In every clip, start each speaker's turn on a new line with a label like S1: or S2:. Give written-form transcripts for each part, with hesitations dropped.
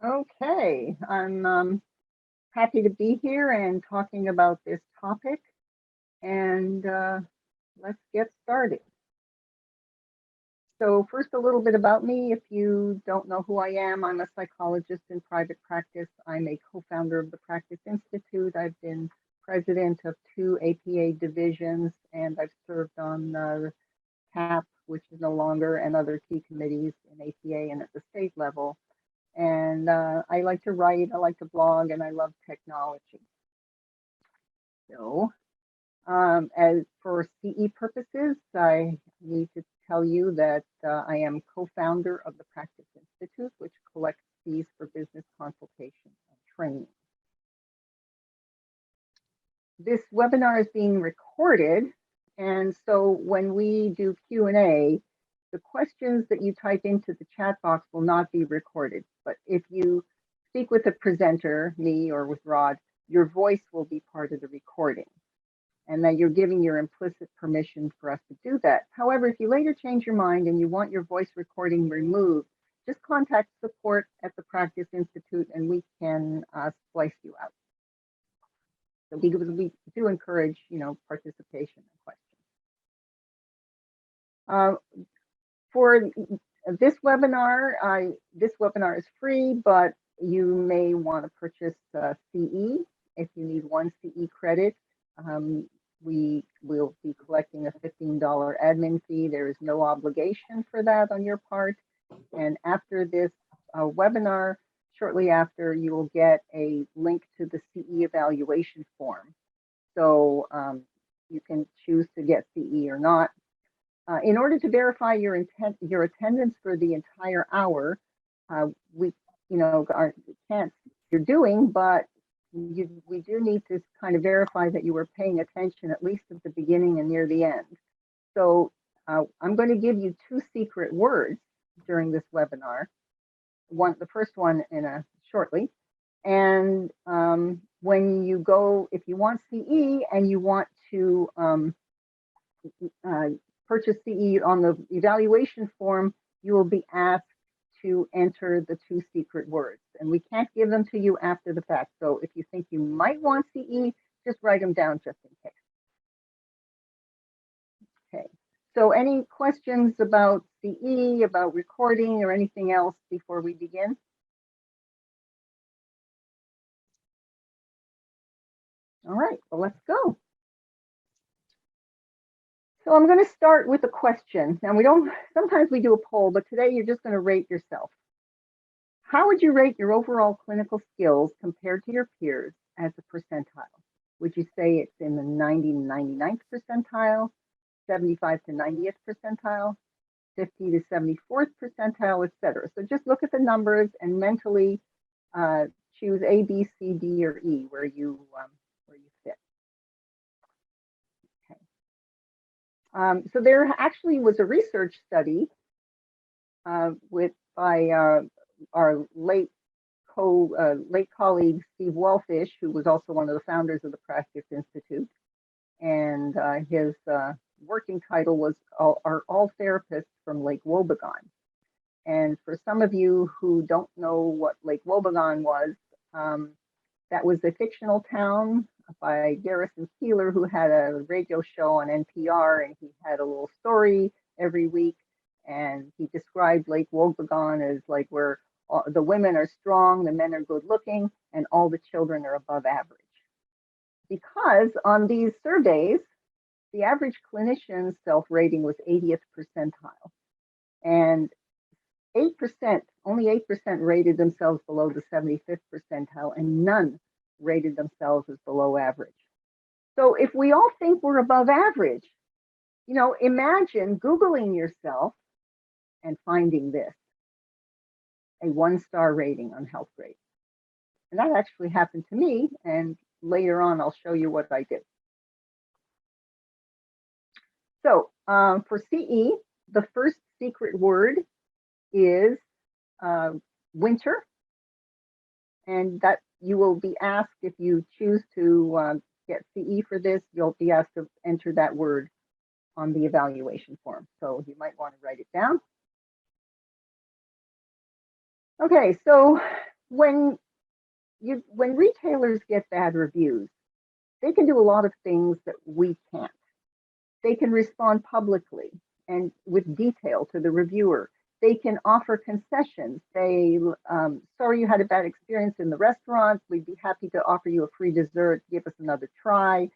S1: Okay, I'm happy to be here and talking about this topic, and let's get started. So first, a little bit about me. If you don't know who I am, I'm a psychologist in private practice. I'm a co-founder of the Practice Institute. I've been president of 2 APA divisions, and I've served on the CAP, which is no longer, and other key committees in APA and at the state level. And I like to write, I like to blog, and I love technology. So as for CE purposes, I need to tell you that I am co-founder of the Practice Institute, which collects fees for business consultation and training. This webinar is being recorded, and so when we do Q&A, the questions that you type into the chat box will not be recorded. But if you speak with the presenter, me or with Rod, your voice will be part of the recording, and that you're giving your implicit permission for us to do that. However, if you later change your mind and you want your voice recording removed, just contact support at the Practice Institute and we can splice you out. So we do encourage, participation and questions. For this webinar is free, but you may want to purchase CE if you need 1 CE credit. We will be collecting a $15 admin fee. There is no obligation for that on your part. And after this webinar, shortly after, you will get a link to the CE evaluation form. So you can choose to get CE or not. In order to verify your attendance for the entire hour, we can't you're doing, but we do need to kind of verify that you were paying attention at least at the beginning and near the end. So I'm going to give you 2 secret words during this webinar. The first one shortly, and when you go, if you want CE and you want to purchase CE on the evaluation form, you will be asked to enter the 2 secret words, and we can't give them to you after the fact. So if you think you might want CE, just write them down just in case. Okay, so any questions about CE, about recording, or anything else before we begin? All right, well, let's go. So I'm going to start with a question. Now sometimes we do a poll, but today you're just going to rate yourself. How would you rate your overall clinical skills compared to your peers as a percentile? Would you say it's in the 90 to 99th percentile, 75 to 90th percentile, 50 to 74th percentile, etc.? So just look at the numbers and mentally choose A, B, C, D, or E where you fit. So there actually was a research study by our late colleague Steve Wellfish, who was also one of the founders of the Practice Institute, and his working title was "Are All Therapists from Lake Wobegon?" And for some of you who don't know what Lake Wobegon was, that was a fictional town by Garrison Keillor, who had a radio show on NPR, and he had a little story every week, and he described Lake Wobegon as like where the women are strong, the men are good looking, and all the children are above average. Because on these surveys, the average clinician's self-rating was 80th percentile, and 8%, only 8% rated themselves below the 75th percentile, and none rated themselves as below average. So if we all think we're above average, imagine Googling yourself and finding this, a 1-star rating on Health Grade. And that actually happened to me, and later on I'll show you what I did. So for CE, the first secret word is winter, and that you will be asked, if you choose to get CE for this, you'll be asked to enter that word on the evaluation form. So you might want to write it down. Okay, so when retailers get bad reviews, they can do a lot of things that we can't. They can respond publicly and with detail to the reviewer. They can offer concessions. Say, sorry you had a bad experience in the restaurant. We'd be happy to offer you a free dessert. Give us another try.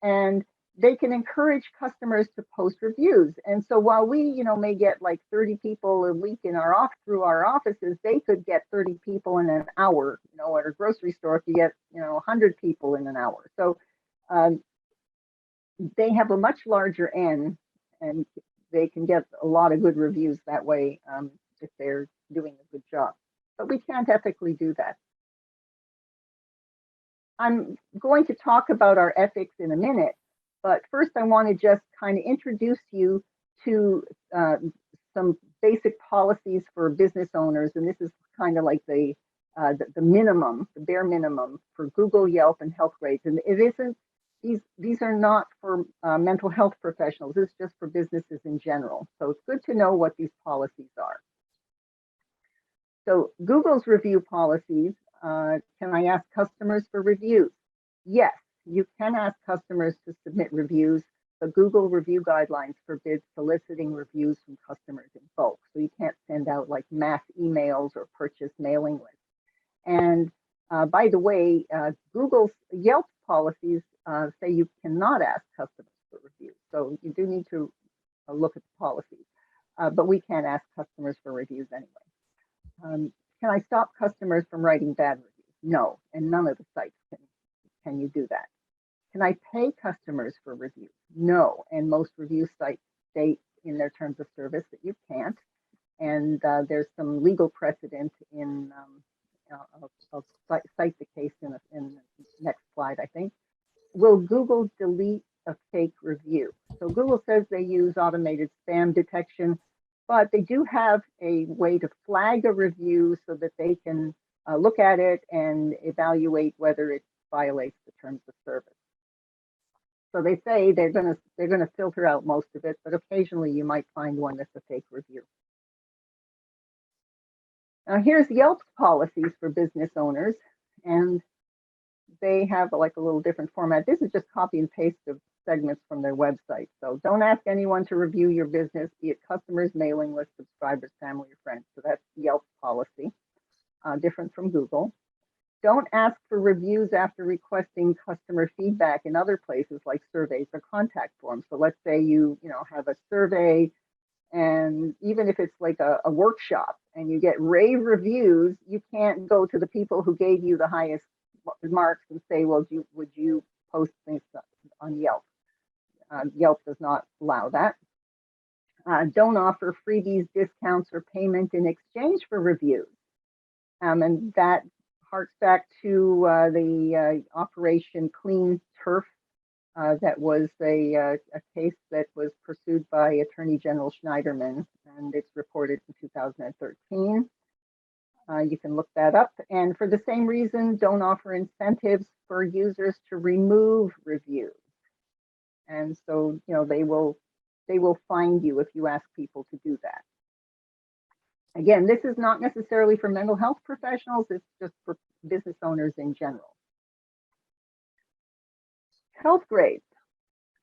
S1: And they can encourage customers to post reviews. And so while we, may get like 30 people a week through our offices, they could get 30 people in an hour. At a grocery store, if you get, 100 people in an hour. So they have a much larger N, and they can get a lot of good reviews that way if they're doing a good job. But we can't ethically do that. I'm going to talk about our ethics in a minute, but first I want to just kind of introduce you to some basic policies for business owners, and this is kind of like the minimum, the bare minimum for Google, Yelp, and health grades. And it isn't; these are not for mental health professionals. This is just for businesses in general. So it's good to know what these policies are. So Google's review policies. Can I ask customers for reviews? Yes, you can ask customers to submit reviews. The Google review guidelines forbids soliciting reviews from customers in bulk. So you can't send out like mass emails or purchase mailing lists. And by the way, Google's Yelp policies say you cannot ask customers for reviews. So you do need to look at the policies, but we can't ask customers for reviews anyway. Can I stop customers from writing bad reviews? No, and none of the sites can you do that. Can I pay customers for reviews? No, and most review sites state in their terms of service that you can't. And there's some legal precedent in, I'll cite the case in the next slide, I think. Will Google delete a fake review? So Google says they use automated spam detection, but they do have a way to flag a review so that they can look at it and evaluate whether it violates the terms of service. So they say they're gonna filter out most of it, but occasionally you might find one that's a fake review. Now here's Yelp's policies for business owners, and they have like a little different format. This is just copy and paste of segments from their website. So don't ask anyone to review your business, be it customers, mailing list, subscribers, family, or friends. So that's Yelp policy, different from Google. Don't ask for reviews after requesting customer feedback in other places like surveys or contact forms. So let's say you have a survey, and even if it's like a workshop and you get rave reviews, you can't go to the people who gave you the highest marks and say, well, would you post things on Yelp? Yelp does not allow that. Don't offer freebies, discounts, or payment in exchange for reviews. And that harks back to the Operation Clean Turf. That was a case that was pursued by Attorney General Schneiderman, and it's reported in 2013. You can look that up. And for the same reason, don't offer incentives for users to remove reviews. And so, they will find you if you ask people to do that. Again, this is not necessarily for mental health professionals, it's just for business owners in general. Health grades.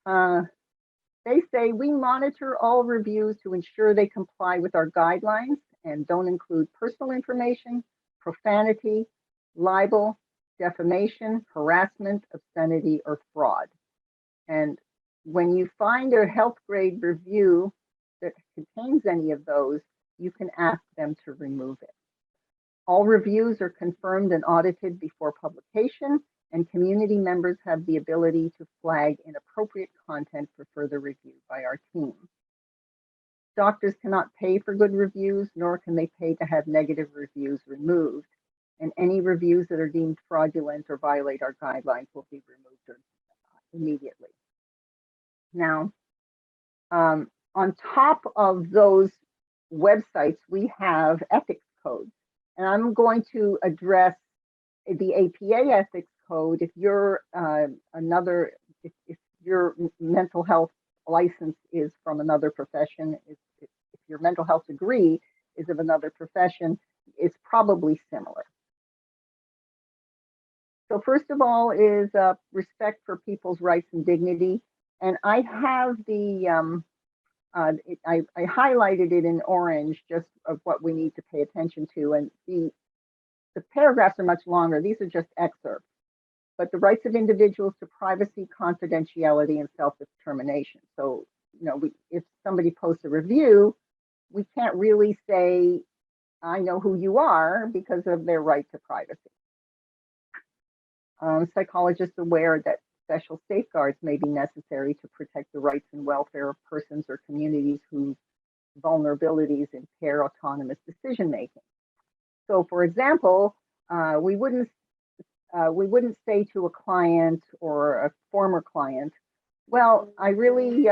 S1: They say we monitor all reviews to ensure they comply with our guidelines and don't include personal information, profanity, libel, defamation, harassment, obscenity, or fraud. And when you find a health grade review that contains any of those, you can ask them to remove it. All reviews are confirmed and audited before publication, and community members have the ability to flag inappropriate content for further review by our team. Doctors cannot pay for good reviews, nor can they pay to have negative reviews removed. And any reviews that are deemed fraudulent or violate our guidelines will be removed immediately. Now, on top of those websites, we have ethics codes. And I'm going to address the APA ethics code. If you're if your mental health license is from another profession, if your mental health degree is of another profession, it's probably similar. So first of all is respect for people's rights and dignity. And I have the, I highlighted it in orange, just of what we need to pay attention to. And the paragraphs are much longer. These are just excerpts. But the rights of individuals to privacy, confidentiality, and self-determination. So, if somebody posts a review, we can't really say, I know who you are, because of their right to privacy. Psychologists aware that special safeguards may be necessary to protect the rights and welfare of persons or communities whose vulnerabilities impair autonomous decision making. So, for example, we wouldn't say to a client or a former client, well, I really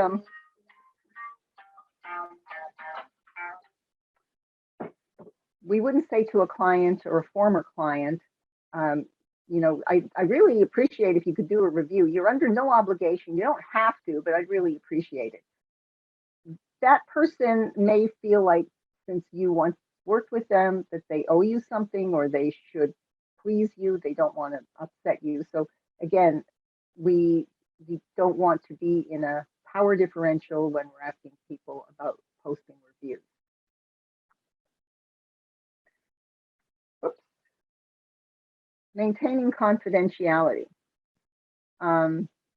S1: we wouldn't say to a client or a former client, I really appreciate if you could do a review. You're under no obligation. You don't have to, but I'd really appreciate it. That person may feel like, since you once worked with them, that they owe you something, or they should please you. They don't want to upset you. So again, we don't want to be in a power differential when we're asking people about posting reviews. Oops. Maintaining confidentiality.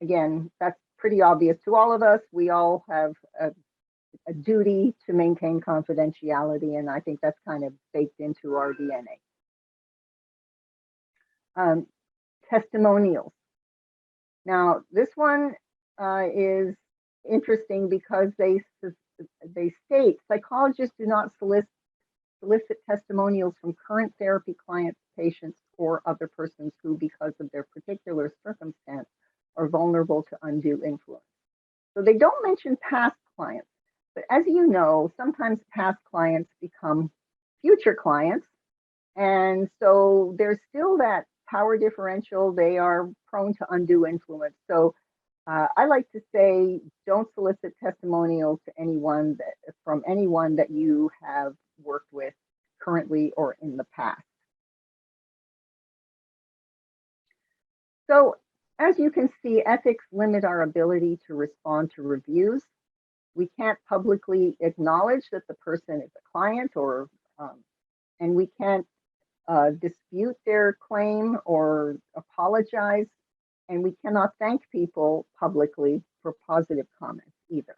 S1: Again, that's pretty obvious to all of us. We all have a duty to maintain confidentiality, and I think that's kind of baked into our DNA. Testimonials. Now, this one is interesting because they state psychologists do not solicit testimonials from current therapy clients, patients, or other persons who, because of their particular circumstance, are vulnerable to undue influence. So they don't mention past clients, but as you know, sometimes past clients become future clients. And so there's still that power differential. They are prone to undue influence. So I like to say, don't solicit testimonials to from anyone that you have worked with currently or in the past. So as you can see, ethics limit our ability to respond to reviews. We can't publicly acknowledge that the person is a client, and we can't dispute their claim or apologize, and we cannot thank people publicly for positive comments either.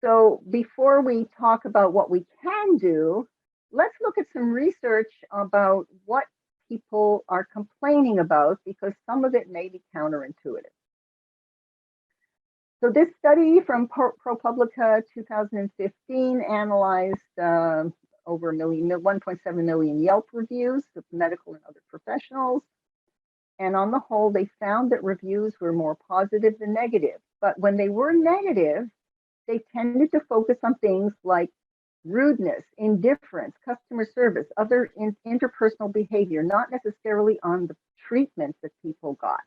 S1: So before we talk about what we can do, let's look at some research about what people are complaining about, because some of it may be counterintuitive. So this study from ProPublica 2015 analyzed over 1.7 million Yelp reviews of medical and other professionals. And on the whole, they found that reviews were more positive than negative. But when they were negative, they tended to focus on things like rudeness, indifference, customer service, other interpersonal behavior, not necessarily on the treatment that people got.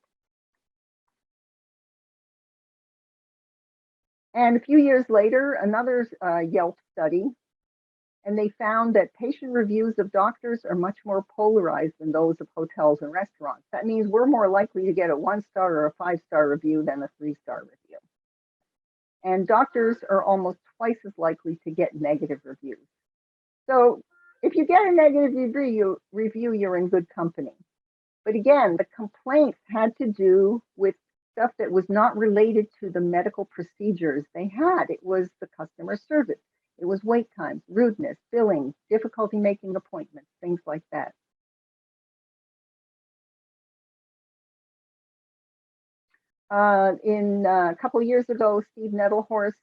S1: And a few years later, another Yelp study, and they found that patient reviews of doctors are much more polarized than those of hotels and restaurants. That means we're more likely to get a 1-star or a 5-star review than a 3-star review. And doctors are almost twice as likely to get negative reviews. So if you get a negative review, you're in good company. But again, the complaints had to do with stuff that was not related to the medical procedures they had. It was the customer service. It was wait times, rudeness, billing, difficulty making appointments, things like that. A couple of years ago, Steve Nettlehorst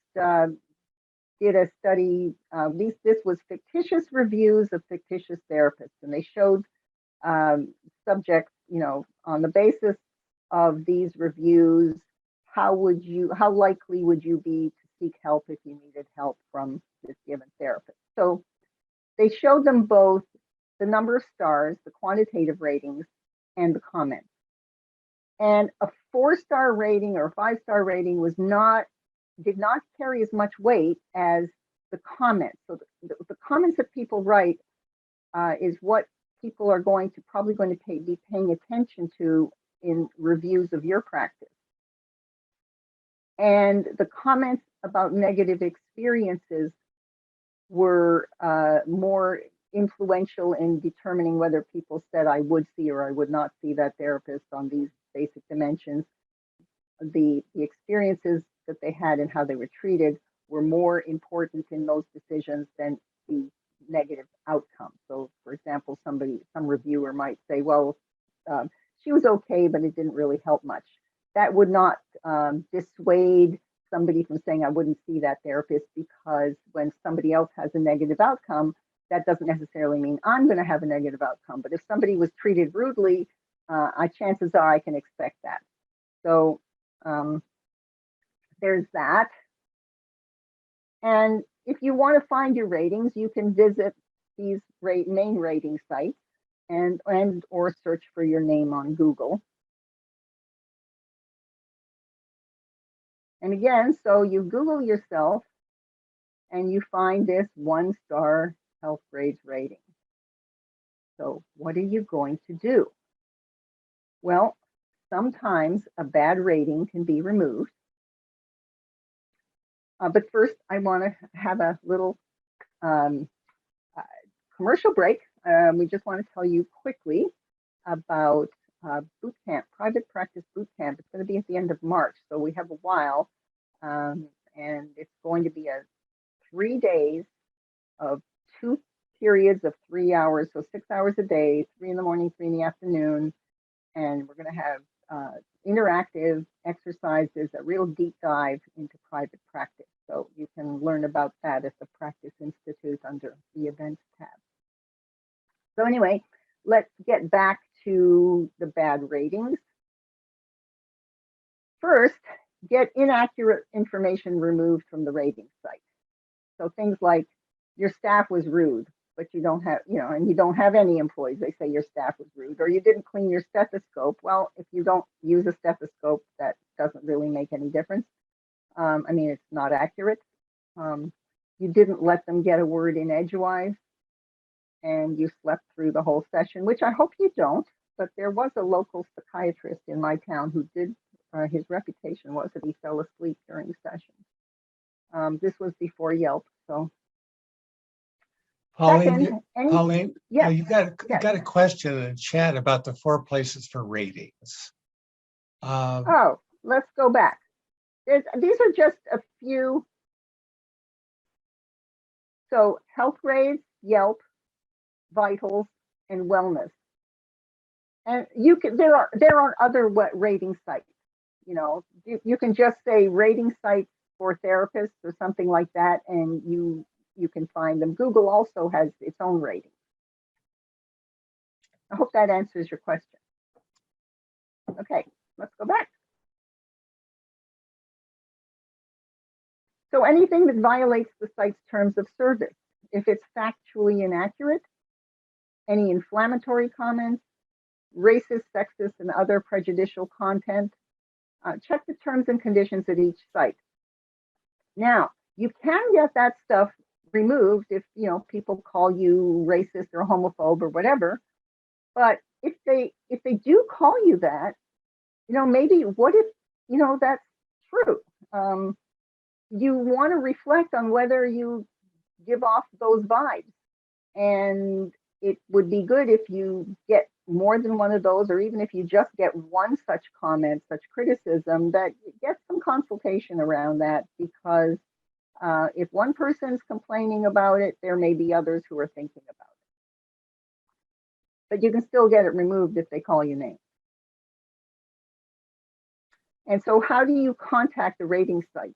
S1: did a study. This was fictitious reviews of fictitious therapists, and they showed subjects, on the basis of these reviews, how likely would you be to seek help if you needed help from this given therapist? So they showed them both the number of stars, the quantitative ratings, and the comments. And a 4-star rating or a 5-star rating did not carry as much weight as the comments. So the comments that people write is what people are probably going to be paying attention to in reviews of your practice. And the comments about negative experiences were more influential in determining whether people said I would see or I would not see that therapist on these basic dimensions. The experiences that they had and how they were treated were more important in those decisions than the negative outcome. So, for example, some reviewer might say, well, she was okay, but it didn't really help much. That would not dissuade somebody from saying I wouldn't see that therapist, because when somebody else has a negative outcome, that doesn't necessarily mean I'm going to have a negative outcome. But if somebody was treated rudely, chances are I can expect that. So there's that. And if you want to find your ratings, you can visit these main rating sites and or search for your name on Google. And again, so you Google yourself and you find this 1-star health grades rating. So what are you going to do? Well, sometimes a bad rating can be removed. But first, I want to have a little commercial break. We just want to tell you quickly about boot camp, private practice boot camp. It's going to be at the end of March, so we have a while. And it's going to be 3 days of 2 periods of 3 hours, so 6 hours a day, 3 in the morning, 3 in the afternoon. And we're going to have interactive exercises, a real deep dive into private practice. So you can learn about that at the Practice Institute under the events tab. So anyway, let's get back to the bad ratings. First, get inaccurate information removed from the rating site. So things like your staff was rude, but you don't have, and you don't have any employees. They say your staff was rude, or you didn't clean your stethoscope. Well, if you don't use a stethoscope, that doesn't really make any difference. It's not accurate. You didn't let them get a word in edgewise, and you slept through the whole session, which I hope you don't. But there was a local psychiatrist in my town who did. His reputation was that he fell asleep during the session. This was before Yelp, so.
S2: Pauline,
S1: yes,
S2: you got a question in the chat about the 4 places for ratings.
S1: Let's go back. These are just a few. So health grades, Yelp, vitals, and wellness. And there are other rating sites. You can just say rating sites for therapists or something like that, and you can find them. Google also has its own rating. I hope that answers your question. Okay, let's go back. So anything that violates the site's terms of service, if it's factually inaccurate, any inflammatory comments, racist, sexist, and other prejudicial content, check the terms and conditions at each site. Now, you can get that stuff removed if people call you racist or homophobe or whatever. But if they do call you that, maybe what if that's true? You want to reflect on whether you give off those vibes, and it would be good if you get more than one of those, or even if you just get one such comment, such criticism, that you get some consultation around that, because if one person's complaining about it, there may be others who are thinking about it. But you can still get it removed if they call you names. And so how do you contact the rating site?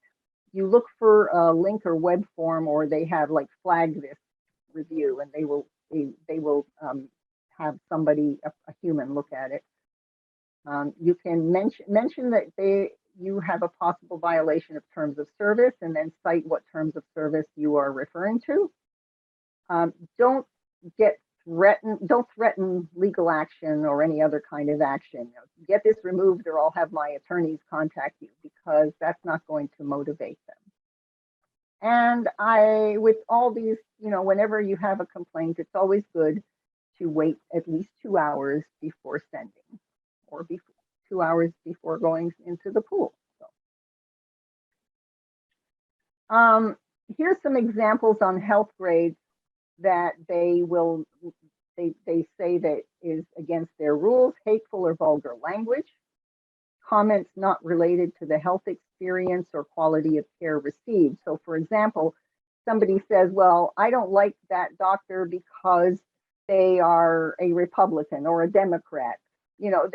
S1: You look for a link or web form, or they have like flag this review, and they will have somebody, a human, look at it. You can mention that you have a possible violation of terms of service, and then cite what terms of service you are referring to. Don't threaten legal action or any other kind of action. Get this removed, or I'll have my attorneys contact you, because that's not going to motivate them. And with all these, whenever you have a complaint, it's always good to wait at least 2 hours before sending, or 2 hours before going into the pool. So, here's some examples on health grades that they say that is against their rules: hateful or vulgar language, comments not related to the health experience or quality of care received. So for example, somebody says, well, I don't like that doctor because they are a Republican or a Democrat. You know,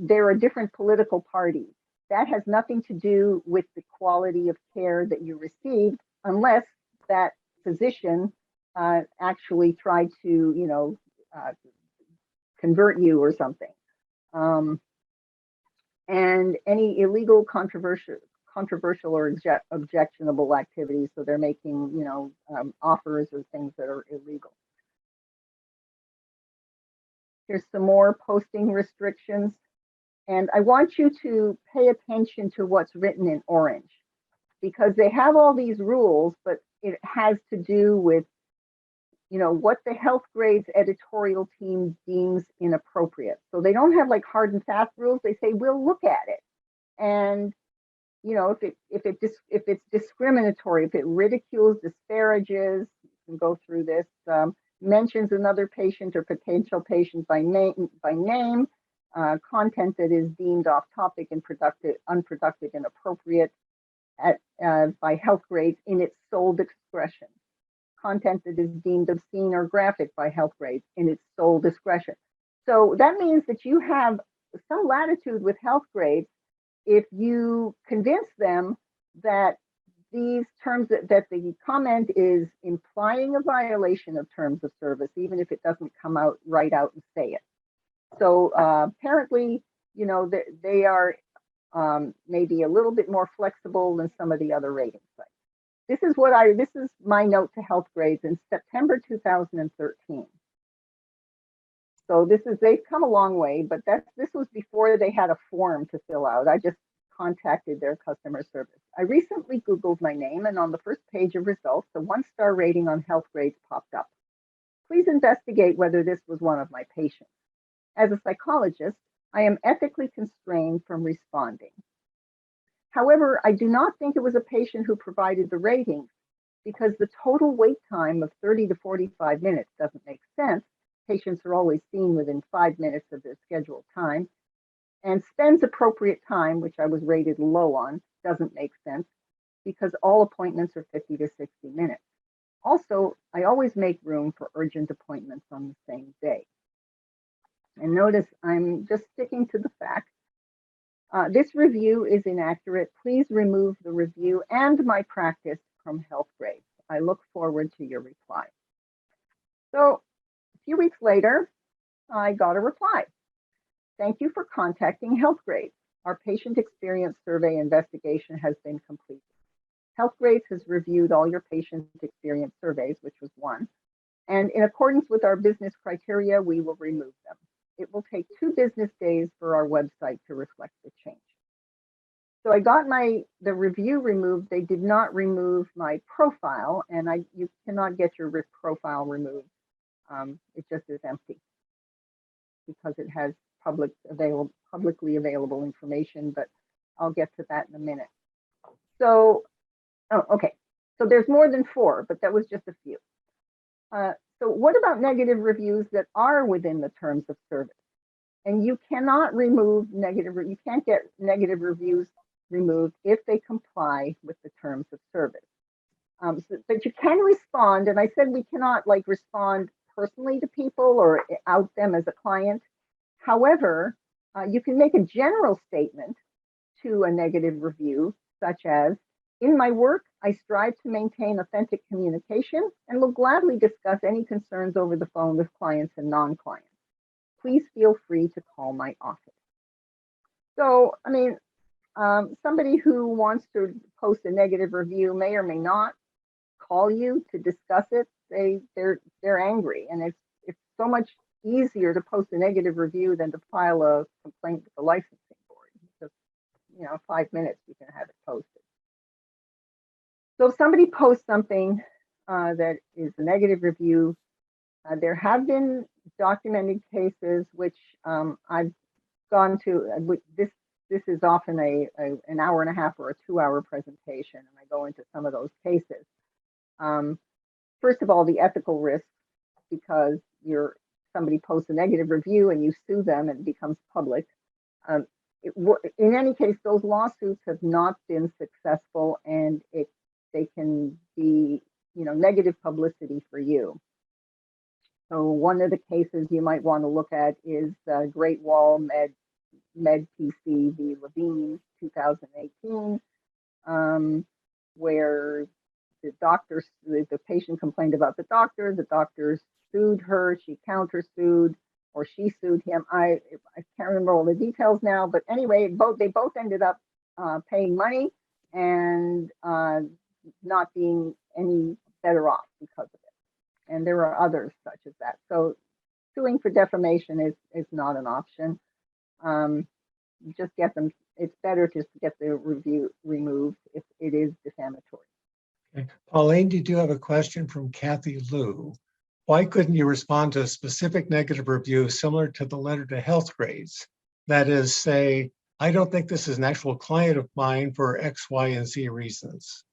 S1: they're a different political party. That has nothing to do with the quality of care that you received, unless that physician actually tried to, you know, convert you or something. And any illegal, controversial or objectionable activities. So they're making, you know, offers or things that are illegal. Here's some more posting restrictions. And I want you to pay attention to what's written in orange, because they have all these rules, but it has to do with, you know, what the health grades editorial team deems inappropriate. So they don't have like hard and fast rules. They say, we'll look at it. And, you know, if it's discriminatory, if it ridicules, disparages, you can go through this, mentions another patient or potential patient by name, content that is deemed off topic and unproductive, inappropriate by health grades in its sole discretion. Content that is deemed obscene or graphic by health grades in its sole discretion. So that means that you have some latitude with health grades if you convince them that these terms, that the comment is implying a violation of terms of service, even if it doesn't come out right out and say it. So apparently, you know, they are maybe a little bit more flexible than some of the other rating sites. This is my note to health grades in September 2013. So they've come a long way, but this was before they had a form to fill out. I just contacted their customer service. I recently Googled my name, and on the first page of results, the 1-star rating on health grades popped up. Please investigate whether this was one of my patients. As a psychologist, I am ethically constrained from responding. However, I do not think it was a patient who provided the ratings, because the total wait time of 30 to 45 minutes doesn't make sense. Patients are always seen within 5 minutes of their scheduled time, and spends appropriate time, which I was rated low on, doesn't make sense, because all appointments are 50 to 60 minutes. Also, I always make room for urgent appointments on the same day. And notice I'm just sticking to the fact. This review is inaccurate. Please remove the review and my practice from health grades. I look forward to your reply. So a few weeks later, I got a reply. Thank you for contacting health grades. Our patient experience survey investigation has been completed. Health grades has reviewed all your patient experience surveys, which was 1. And in accordance with our business criteria, we will remove them. It will take 2 business days for our website to reflect the change. So I got the review removed. They did not remove my profile, and you cannot get your profile removed. It just is empty because it has publicly available information, but I'll get to that in a minute. So, okay. So there's more than 4, but that was just a few. So what about negative reviews that are within the terms of service? And you cannot you can't get negative reviews removed if they comply with the terms of service. But you can respond, and I said we cannot like respond personally to people or out them as a client. However, you can make a general statement to a negative review, such as, in my work, I strive to maintain authentic communication and will gladly discuss any concerns over the phone with clients and non-clients. Please feel free to call my office. So, I mean, somebody who wants to post a negative review may or may not call you to discuss it. They're angry, and it's so much easier to post a negative review than to file a complaint with the licensing board. Just, 5 minutes you can have it posted. So if somebody posts something that is a negative review, there have been documented cases, which I've gone to. This is often an hour and a half or a 2-hour presentation, and I go into some of those cases. First of all, the ethical risks, because somebody posts a negative review and you sue them and it becomes public. In any case, those lawsuits have not been successful, and they can be, negative publicity for you. So one of the cases you might want to look at is Great Wall Med PC v Levine, 2018, where the patient complained about the doctor sued her, she countersued, or she sued him. I can't remember all the details now, but anyway, they both ended up paying money and not being any better off because of it. And there are others such as that. So suing for defamation is not an option. Just get them. It's better to get the review removed if it is defamatory.
S2: Okay. Pauline, did you have a question from Kathy Lou? Why couldn't you respond to a specific negative review similar to the letter to health grades? That is, say, I don't think this is an actual client of mine for X, Y, and Z reasons.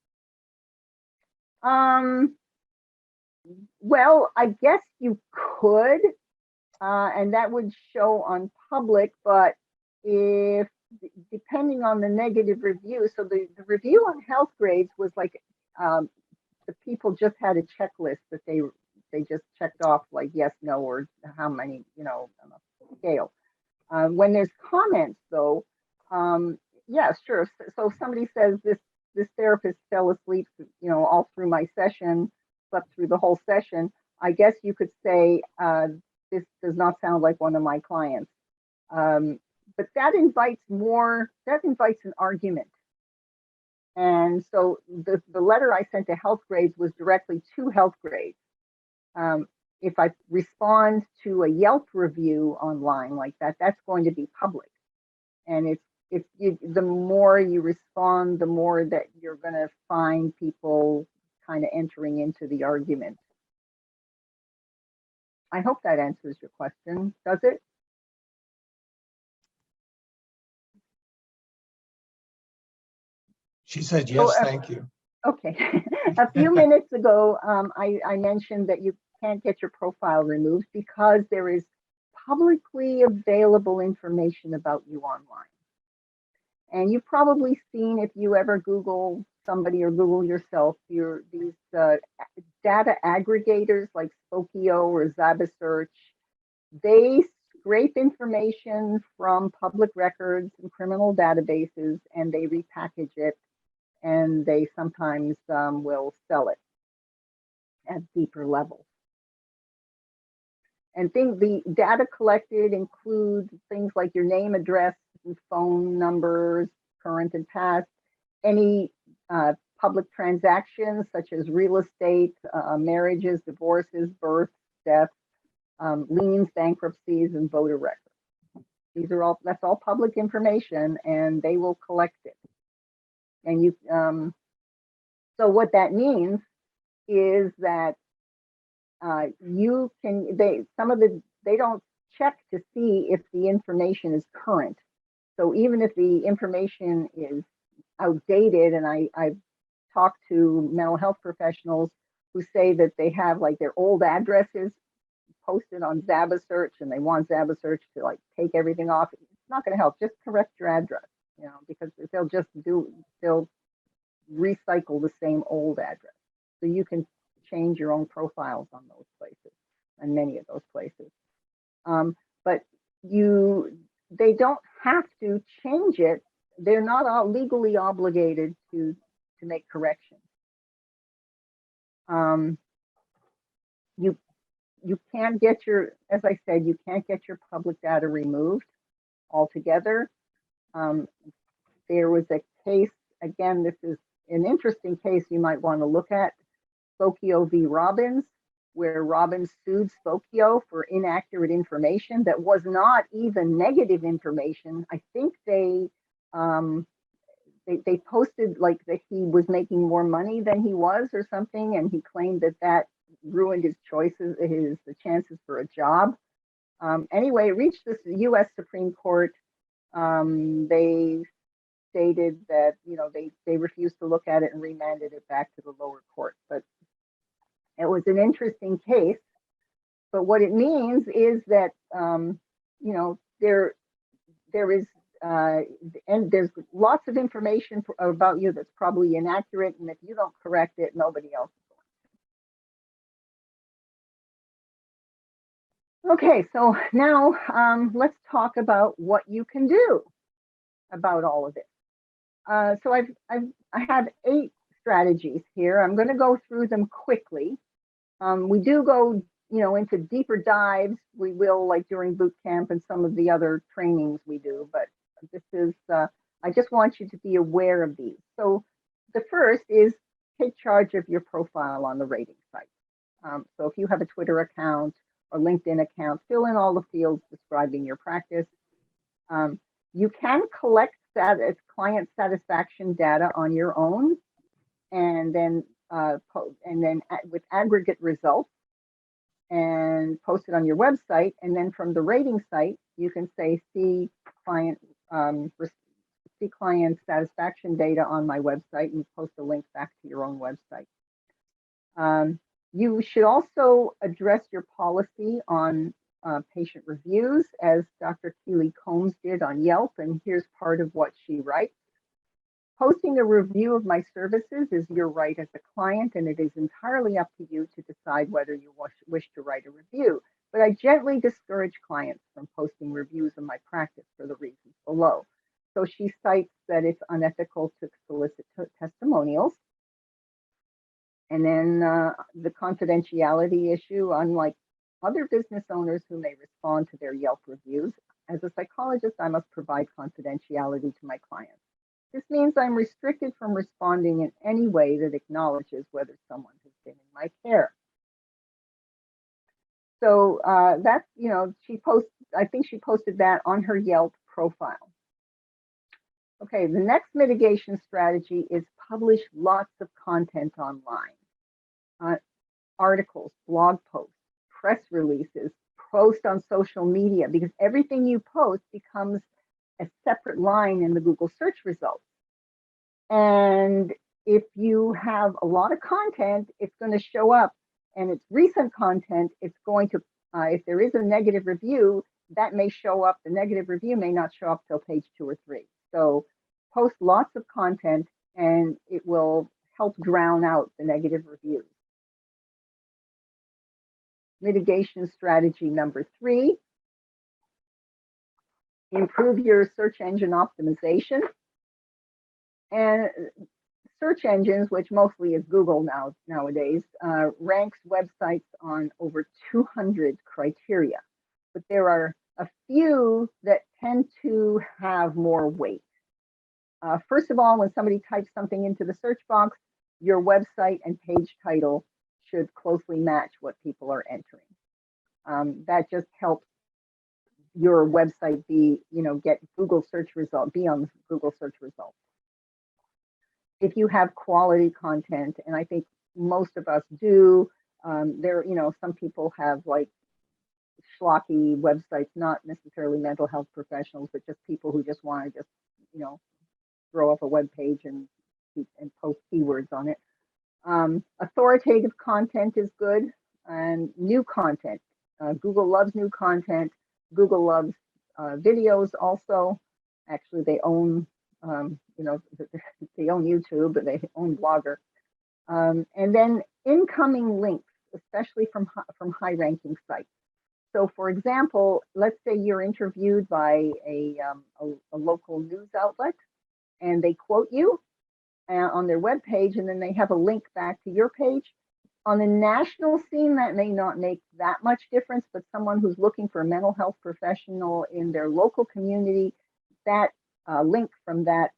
S1: Well, I guess you could, and that would show on public, but depending on the negative review, so the review on health grades was like, the people just had a checklist that they just checked off, like yes, no, or how many, on a scale. When there's comments though, yeah, sure. So if somebody says this therapist fell asleep, all through my session, slept through the whole session, I guess you could say, this does not sound like one of my clients. But that invites an argument. And so the letter I sent to health grades was directly to health grades. If I respond to a Yelp review online like that, that's going to be public. And the more you respond, the more that you're going to find people kind of entering into the argument. I hope that answers your question. Does it?
S2: She said, yes, thank you.
S1: Okay. A few minutes ago, I mentioned that you can't get your profile removed because there is publicly available information about you online. And you've probably seen, if you ever Google somebody or Google yourself, these data aggregators like Spokio or Zabasearch, they scrape information from public records and criminal databases, and they repackage it, and they sometimes will sell it at deeper levels. And the data collected includes things like your name, address, and phone numbers, current and past, any public transactions such as real estate, marriages, divorces, births, deaths, liens, bankruptcies, and voter records. That's all public information, and they will collect it. And so what that means is that they don't check to see if the information is current. So even if the information is outdated, and I've talked to mental health professionals who say that they have like their old addresses posted on Zabasearch, and they want Zabasearch to like take everything off. It's not going to help. Just correct your address, because they'll recycle the same old address. So you can change your own profiles on those places, and many of those places. But they don't have to change it. They're not all legally obligated to make corrections. You can't get as I said, you can't get your public data removed altogether. There was a case, again, this is an interesting case you might want to look at, Spokio v Robbins, where Robbins sued Spokio for inaccurate information that was not even negative information. I think they posted like that he was making more money than he was or something, and he claimed that ruined his choices, the chances for a job. Anyway, it reached the U.S. Supreme Court. They stated that, they refused to look at it and remanded it back to the lower court. But it was an interesting case. But what it means is that, there is, and there's lots of information about you that's probably inaccurate. And if you don't correct it, nobody else is going to. Okay, so now let's talk about what you can do about all of this. So I have 8 strategies here. I'm going to go through them quickly. We do go, into deeper dives. We will, like during boot camp and some of the other trainings we do, but this is, I just want you to be aware of these. So the first is take charge of your profile on the rating site. So if you have a Twitter account or LinkedIn account, fill in all the fields describing your practice. You can collect client satisfaction data on your own, and then with aggregate results, and post it on your website. And then from the rating site, you can say, see client satisfaction data on my website, and post a link back to your own website. You should also address your policy on patient reviews, as Dr. Keely Combs did on Yelp, and here's part of what she writes. Posting a review of my services is your right as a client, and it is entirely up to you to decide whether you wish to write a review. But I gently discourage clients from posting reviews of my practice for the reasons below. So she cites that it's unethical to solicit testimonials. And then the confidentiality issue, unlike other business owners who may respond to their Yelp reviews, as a psychologist, I must provide confidentiality to my clients. This means I'm restricted from responding in any way that acknowledges whether someone has been in my care. So that's, I think she posted that on her Yelp profile. Okay, the next mitigation strategy is publish lots of content online. Articles, blog posts, press releases, post on social media, because everything you post becomes a separate line in the Google search results. And if you have a lot of content, it's going to show up, and it's recent content. It's going to, if there is a negative review, that may show up. The negative review may not show up till page 2 or 3. So post lots of content, and it will help drown out the negative reviews. Mitigation strategy number 3. Improve your search engine optimization. And search engines, which mostly is Google nowadays, ranks websites on over 200 criteria. But there are a few that tend to have more weight. First of all, when somebody types something into the search box, your website and page title should closely match what people are entering. That just helps your website be, get Google search result, be on Google search results. If you have quality content, and I think most of us do, some people have like schlocky websites, not necessarily mental health professionals, but just people who just want to just, throw up a web page and post keywords on it. Authoritative content is good, and new content. Google loves new content. Google loves videos also. Actually, they own, they own YouTube, but they own Blogger. And then incoming links, especially from high-ranking sites. So, for example, let's say you're interviewed by a local news outlet, and they quote you on their webpage, and then they have a link back to your page. On the national scene, that may not make that much difference, but someone who's looking for a mental health professional in their local community, that link from that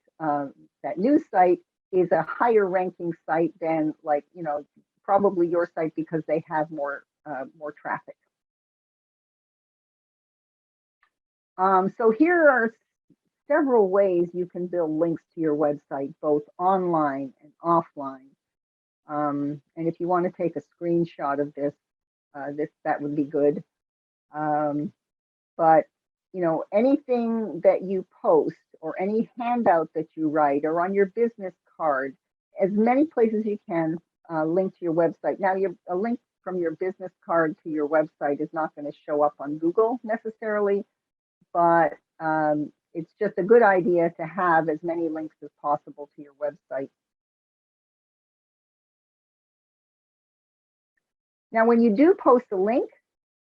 S1: news site is a higher ranking site than, like, probably your site, because they have more traffic. So here are several ways you can build links to your website, both online and offline. And if you want to take a screenshot of this, that would be good. But you know, anything that you post or any handout that you write or on your business card, as many places you can link to your website. Now, a link from your business card to your website is not going to show up on Google necessarily, but it's just a good idea to have as many links as possible to your website. Now, when you do post a link,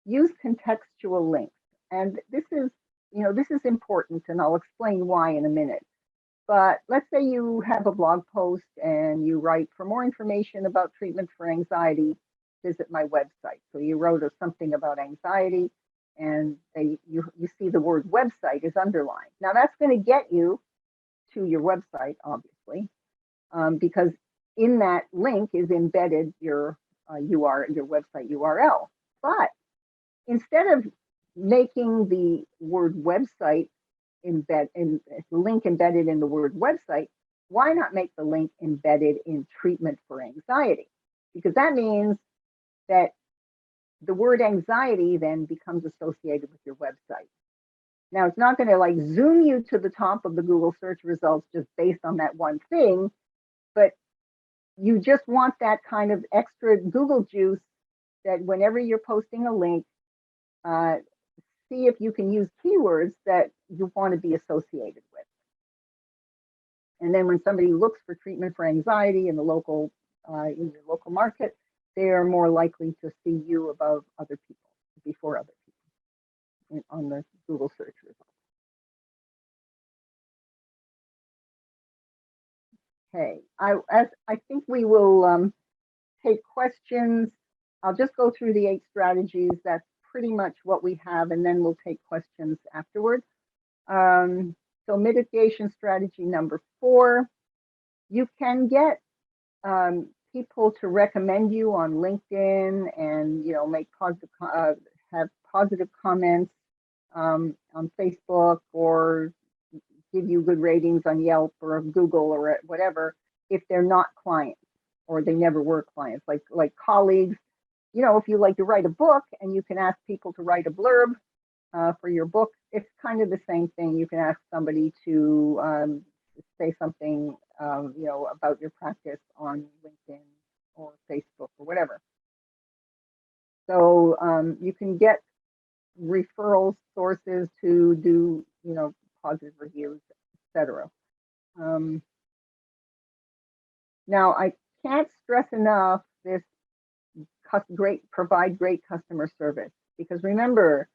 S1: use contextual links. And this is, you know, this is important, and I'll explain why in a minute. But let's say you have a blog post and you write, for more information about treatment for anxiety, visit my website. So you wrote something about anxiety, and you see the word website is underlined. Now that's going to get you to your website, obviously, because in that link is embedded your website URL. But instead of making the word website link embedded in the word website, why not make the link embedded in treatment for anxiety? Because that means that the word anxiety then becomes associated with your website. Now, it's not going to like zoom you to the top of the Google search results just based on that one thing, but you just want that kind of extra Google juice that whenever you're posting a link, see if you can use keywords that you want to be associated with. And then when somebody looks for treatment for anxiety in your local market, they are more likely to see you above other people, before other people on the Google search results. Okay, I think we will take questions. I'll just go through the 8 strategies. That's pretty much what we have, and then we'll take questions afterwards. So mitigation strategy number 4, you can get people to recommend you on LinkedIn and, you know, make positive, have positive comments on Facebook, or give you good ratings on Yelp or Google or whatever, if they're not clients or they never were clients, like colleagues. You know, if you like to write a book and you can ask people to write a blurb for your book, it's kind of the same thing. You can ask somebody to say something, you know, about your practice on LinkedIn or Facebook or whatever. So you can get referral sources to do, you know, positive reviews, etc. Now, I can't stress enough this provide great customer service, because remember,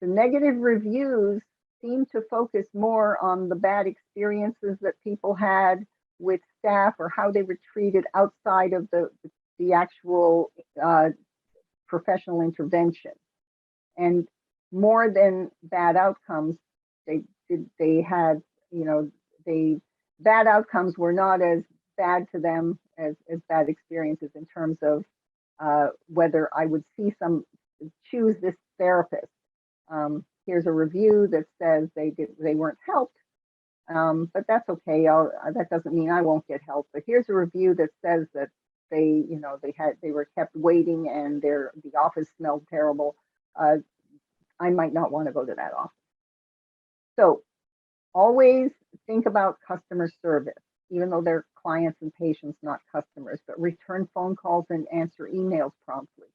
S1: the negative reviews seem to focus more on the bad experiences that people had with staff or how they were treated outside of the actual professional intervention. And more than bad outcomes, they had, you know, bad outcomes were not as bad to them as bad experiences in terms of whether I would choose this therapist. Here's a review that says they weren't helped, but that's okay. That doesn't mean I won't get help. But here's a review that says that they were kept waiting and the office smelled terrible. I might not want to go to that office. So always think about customer service, even though they're clients and patients, not customers, but return phone calls and answer emails promptly.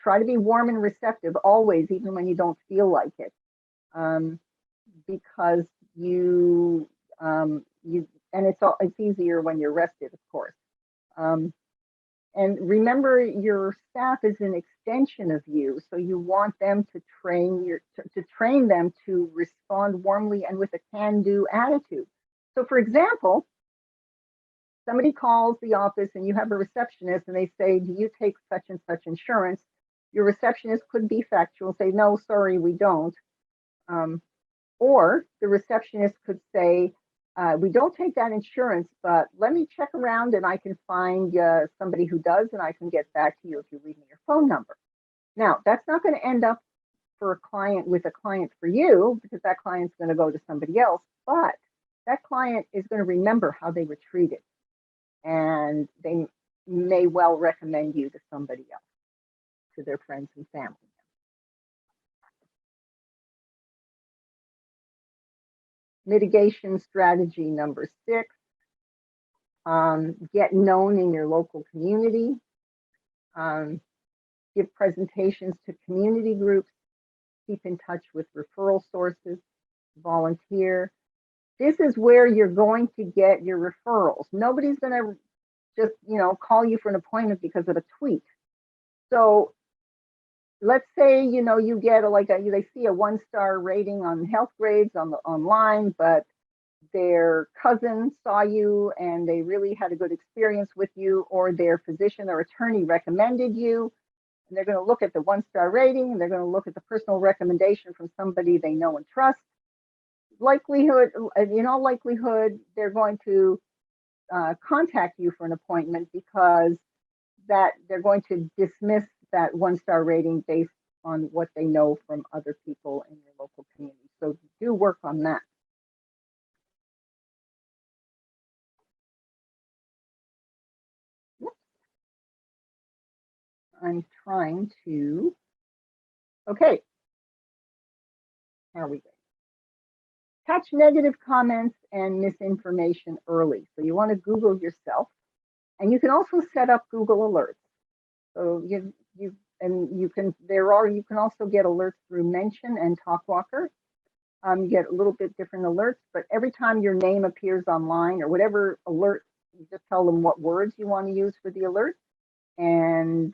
S1: Try to be warm and receptive always, even when you don't feel like it, because and it's easier when you're rested, of course. And remember, your staff is an extension of you, so you want them to train them to respond warmly and with a can-do attitude. So, for example, somebody calls the office and you have a receptionist and they say, do you take such and such insurance? Your receptionist could be factual, say, no, sorry, we don't. Or the receptionist could say, we don't take that insurance, but let me check around and I can find somebody who does, and I can get back to you if you leave me your phone number. Now, that's not going to end up with a client for you, because that client's going to go to somebody else, but that client is going to remember how they were treated. And may well recommend you to somebody else, to their friends and family. Mitigation strategy number 6, get known in your local community, give presentations to community groups, keep in touch with referral sources, volunteer. This is where you're going to get your referrals. Nobody's going to just, call you for an appointment because of a tweet. So let's say, you get they see a 1-star rating on health grades online, but their cousin saw you and they really had a good experience with you, or their physician or attorney recommended you. And they're going to look at the 1-star rating, and they're going to look at the personal recommendation from somebody they know and trust. In all likelihood, they're going to contact you for an appointment, because that they're going to dismiss that 1-star rating based on what they know from other people in your local community. So do work on that. I'm trying to, okay. How are we going? Catch negative comments and misinformation early. So you want to Google yourself, and you can also set up Google alerts. So you can also get alerts through Mention and TalkWalker. You get a little bit different alerts, but every time your name appears online or whatever alert, you just tell them what words you want to use for the alert, and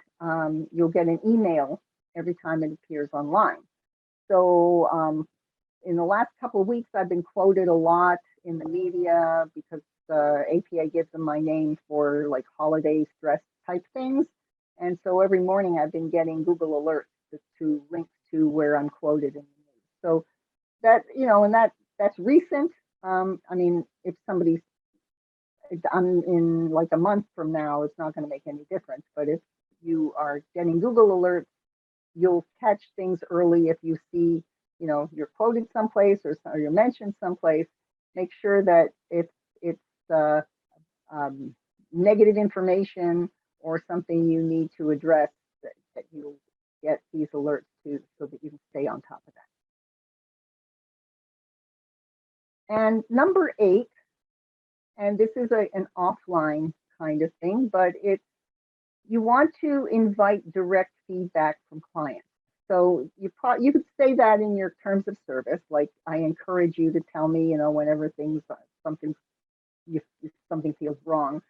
S1: you'll get an email every time it appears online. So in the last couple of weeks, I've been quoted a lot in the media because APA gives them my name for like holiday stress type things. And so every morning I've been getting Google alerts to link to where I'm quoted in the news. So that, and that's recent. I mean, if I'm in like a month from now, it's not going to make any difference. But if you are getting Google alerts, you'll catch things early. If you see, you're quoted someplace or you're mentioned someplace, make sure that if it's negative information or something you need to address, that you get these alerts to, so that you can stay on top of that. And number 8, and this is an offline kind of thing, but you want to invite direct feedback from clients. So you could say that in your terms of service, like, I encourage you to tell me, whenever something feels wrong.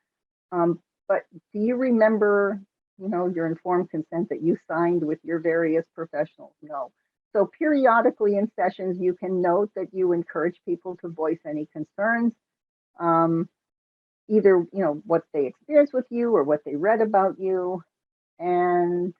S1: But do you remember, your informed consent that you signed with your various professionals? No. So periodically in sessions, you can note that you encourage people to voice any concerns, either, what they experienced with you or what they read about you. And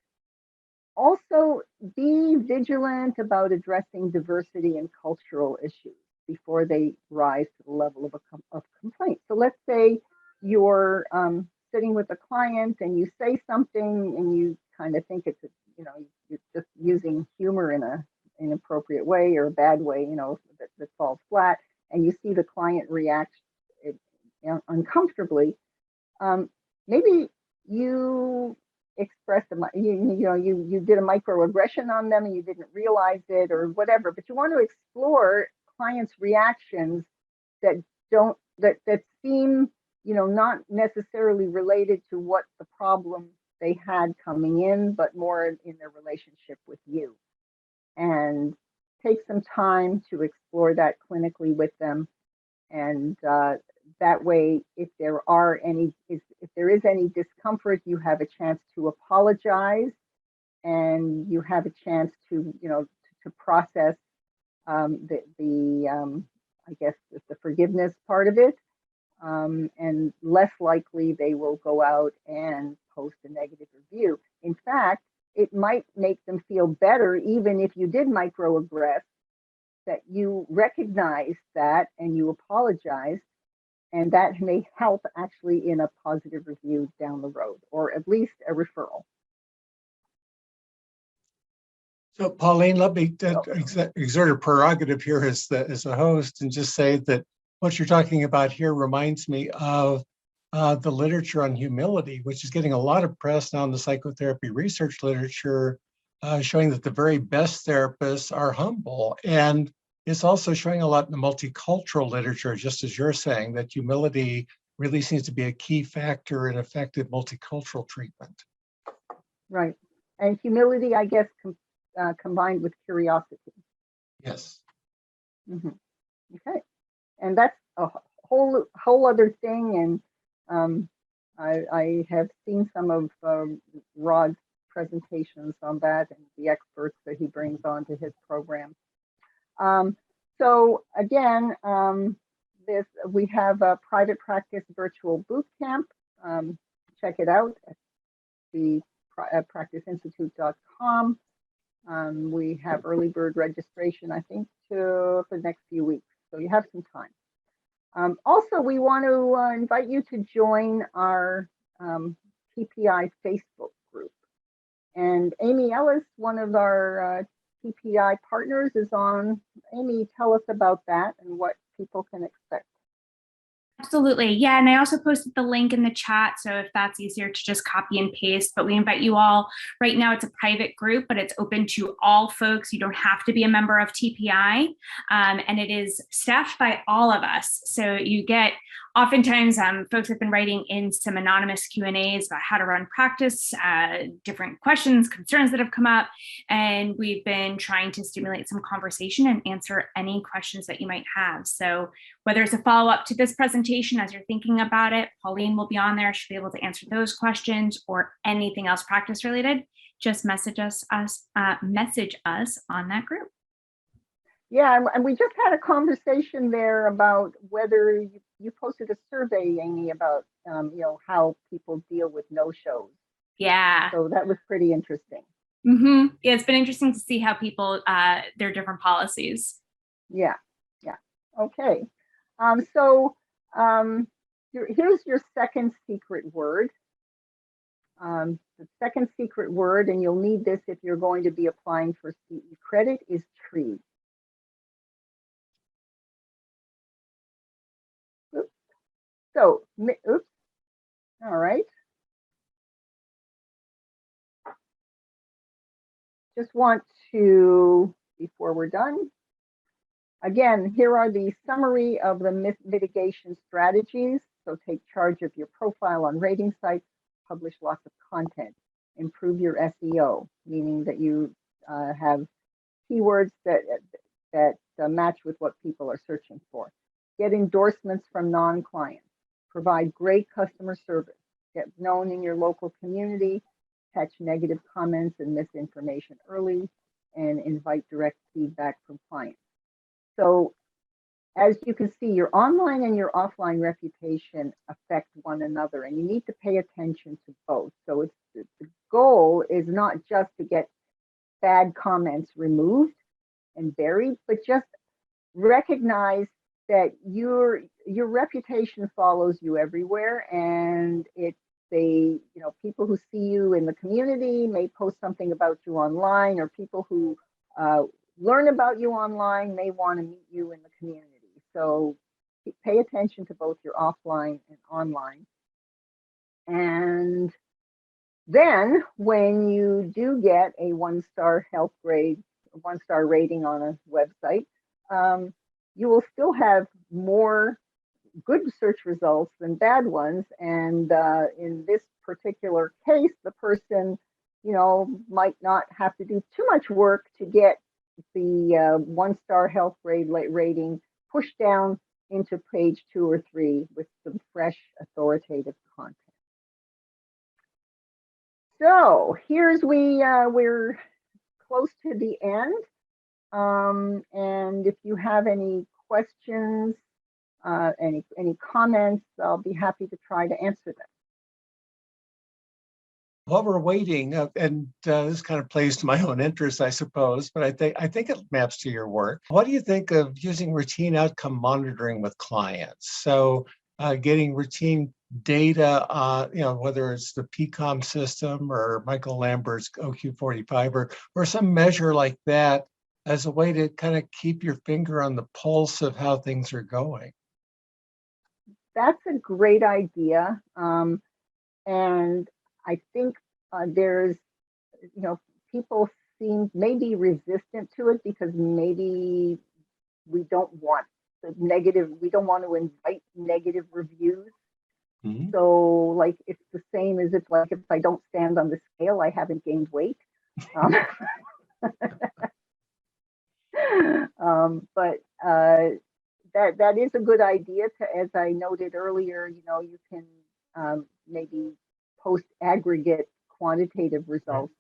S1: also be vigilant about addressing diversity and cultural issues before they rise to the level of complaint. So let's say you're sitting with a client and you say something and you kind of think it's, you're just using humor in an inappropriate way or a bad way, that falls flat, and you see the client react uncomfortably. Maybe you expressed you did a microaggression on them and you didn't realize it or whatever, but you want to explore clients' reactions that seem not necessarily related to what the problem they had coming in, but more in their relationship with you, and take some time to explore that clinically with them. And that way, if there is any discomfort, you have a chance to apologize, and you have a chance to to process I guess the forgiveness part of it, and less likely they will go out and post a negative review. In fact, it might make them feel better, even if you did microaggress, that you recognize that and you apologize, and that may help actually in a positive review down the road, or at least a referral.
S2: So Pauline, let me exert a prerogative here as a host and just say that what you're talking about here reminds me of the literature on humility, which is getting a lot of press now in the psychotherapy research literature, showing that the very best therapists are humble. And it's also showing a lot in the multicultural literature, just as you're saying, that humility really seems to be a key factor in effective multicultural treatment.
S1: Right. And humility, I guess, combined with curiosity.
S2: Yes.
S1: Mm-hmm. Okay. And that's a whole other thing. And I have seen some of Rod's presentations on that and the experts that he brings onto his program. So again, we have a private practice virtual boot camp. Check it out at the practiceinstitute.com. We have early bird registration, I think, for the next few weeks. So you have some time. Also, we want to invite you to join our TPI Facebook group. And Amy Ellis, one of our TPI partners, is on. Amy, tell us about that and what people can expect.
S3: Absolutely. Yeah. And I also posted the link in the chat. So if that's easier to just copy and paste, but we invite you all. Right now, it's a private group, but it's open to all folks. You don't have to be a member of TPI. And it is staffed by all of us. So you get, oftentimes, folks have been writing in some anonymous Q&As about how to run practice, different questions, concerns that have come up. And we've been trying to stimulate some conversation and answer any questions that you might have. So whether it's a follow-up to this presentation, as you're thinking about it, Pauline will be on there. She'll be able to answer those questions or anything else practice related. Just message us on that group.
S1: Yeah, and we just had a conversation there about whether you posted a survey, Amy, about how people deal with no-shows.
S3: Yeah.
S1: So that was pretty interesting.
S3: Mm-hmm. Yeah, it's been interesting to see how people their different policies.
S1: Yeah. Okay. So here's your second secret word. The second secret word, and you'll need this if you're going to be applying for CE credit, is tree. Oops. So, oops. All right. Just want to, before we're done, again, here are the summary of the mitigation strategies. So take charge of your profile on rating sites, publish lots of content, improve your SEO, meaning that you have keywords that match with what people are searching for. Get endorsements from non-clients, provide great customer service, get known in your local community, catch negative comments and misinformation early, and invite direct feedback from clients. So as you can see, your online and your offline reputation affect one another, and you need to pay attention to both. So the goal is not just to get bad comments removed and buried, but just recognize that your reputation follows you everywhere, and it's people who see you in the community may post something about you online, or people who learn about you online may want to meet you in the community. So pay attention to both your offline and online. And then when you do get a 1-star health grade, a 1-star rating on a website, you will still have more good search results than bad ones. And in this particular case, the person, might not have to do too much work to get the 1-star health grade rating pushed down into page 2 or 3 with some fresh authoritative content. So we're close to the end. And if you have any questions, any comments, I'll be happy to try to answer them.
S2: While we're waiting, and this kind of plays to my own interest, I suppose, but I think it maps to your work. What do you think of using routine outcome monitoring with clients? So getting routine data, whether it's the PCOM system or Michael Lambert's OQ45 or some measure like that, as a way to kind of keep your finger on the pulse of how things are going.
S1: that's a great idea. And I think there's, you know, people seem maybe resistant to it because maybe we don't want the negative, we don't want to invite negative reviews.
S2: Mhm.
S1: So like, it's the same as if like, if I don't stand on the scale, I haven't gained weight. But that is a good idea to, as I noted earlier, you know, you can maybe post aggregate quantitative results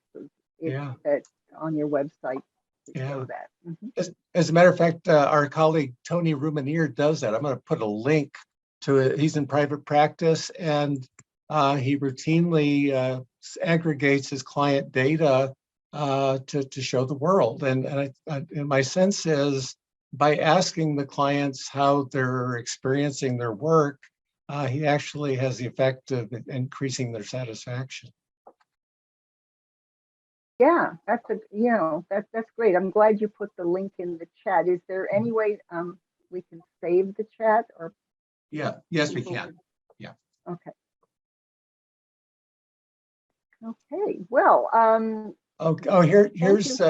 S1: if
S2: Yeah.
S1: that on your website to
S2: Yeah.
S1: show that. Mhm.
S2: As a matter of fact, our colleague Tony Rumanier does that. I'm going to put a link to it. He's in private practice, and he routinely aggregates his client data to show the world. And my sense is, by asking the clients how they're experiencing their work, he actually has the effect of increasing their satisfaction.
S1: Yeah, that's a, you know, that's great. I'm glad you put the link in the chat. Is there any way we can save the chat or?
S2: Yeah. Yes, we
S1: people
S2: can.
S1: would-
S2: Yeah.
S1: Okay. Okay. Well,
S2: Oh, here's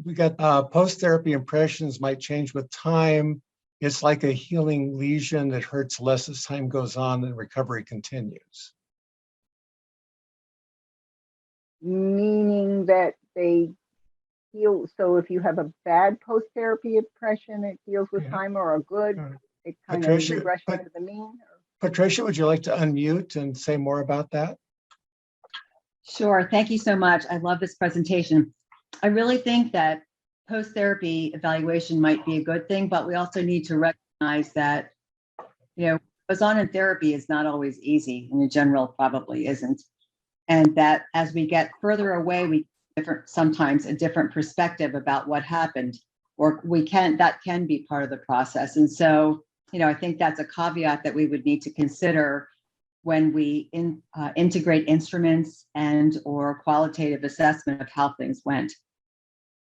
S2: we got post therapy impressions might change with time. It's like a healing lesion that hurts less as time goes on and recovery continues.
S1: meaning that they heal. So if you have a bad post-therapy impression, it heals with
S2: Yeah.
S1: time, or a good, it kind of
S2: Patricia,
S1: regression to the mean.
S2: Patricia, would you like to unmute and say more about that?
S4: Sure. Thank you so much. I love this presentation. I really think that post-therapy evaluation might be a good thing, but we also need to recognize that, you know, what goes on in therapy is not always easy, and in general probably isn't. And that as we get further away, we sometimes a different perspective about what happened, or that can be part of the process. And so, you know, I think that's a caveat that we would need to consider when we integrate instruments and or qualitative assessment of how things went.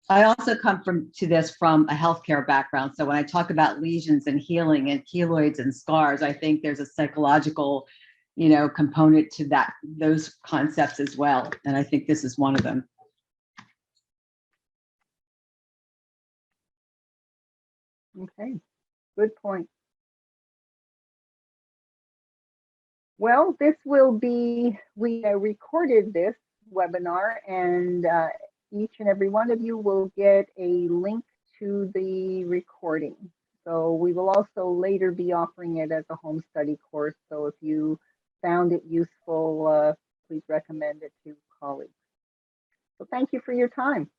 S4: I also come to this from a healthcare background. So when I talk about lesions and healing and keloids and scars, I think there's a psychological, you know, component to those concepts as well. And I think this is one of them.
S1: Okay, good point. Well, this will be, we recorded this webinar, and each and every one of you will get a link to the recording. So we will also later be offering it as a home study course. So if you found it useful, please recommend it to colleagues. So thank you for your time.